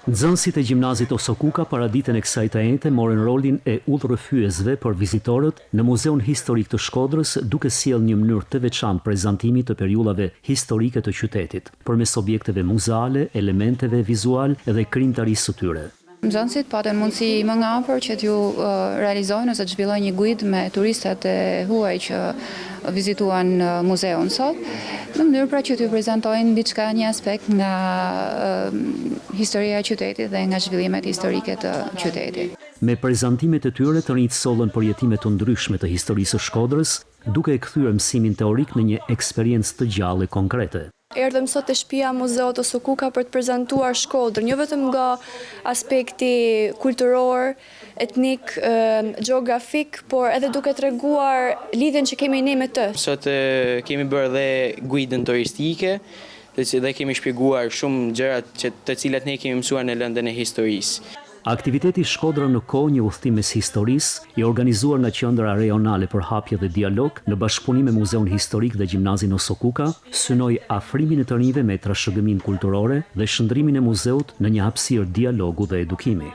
Nxënësit e gjimnazit Osokuka para ditën e kësaj tajente morën rolin e udhërrëfyesve për vizitorët në Muzeun Historik të Shkodrës, duke sjellë një mënyrë të veçantë prezantimi të periudhave historike të qytetit, përmes objekteve muzeale, elementeve vizual dhe krijimtarisë së tyre. Nxënësit patën mundësi më nga afër që t'ju realizojnë ose të zhvillojnë një guid me turistat e huaj që vizituan muzeun sot, në mënyrë pra që t'ju prezantojnë diçka, një aspekt nga historia e qytetit dhe nga zhvillimet historike të qytetit. Me prezantimet e tyre të rinjtë sollën përjetime të ndryshme të historisë së Shkodrës, duke e kthyer mësimin teorik në një eksperiencë të gjallë e konkrete. Erdhëm sot te shtëpia Muzeut Osokuka për të prezantuar Shkodrën, jo vetëm nga aspekti kulturor, etnik, gjeografik, por edhe duke treguar lidhjen që kemi ne me të. Sot kemi bërë dhe guidën turistike dhe kemi shpjeguar shumë gjërat të cilat ne kemi mësuar në lëndën e historisë. Aktiviteti Shkodra në kohë, një udhëtim mes historisë, i organizuar nga Qendra Rajonale për Hapje dhe Dialog në bashkëpunim me Muzeun Historik dhe Gjimnazin Osokuka, synoi afrimin e të rinjve me trashëgiminë kulturore dhe shndrimin e muzeut në një hapësirë dialogu dhe edukimi.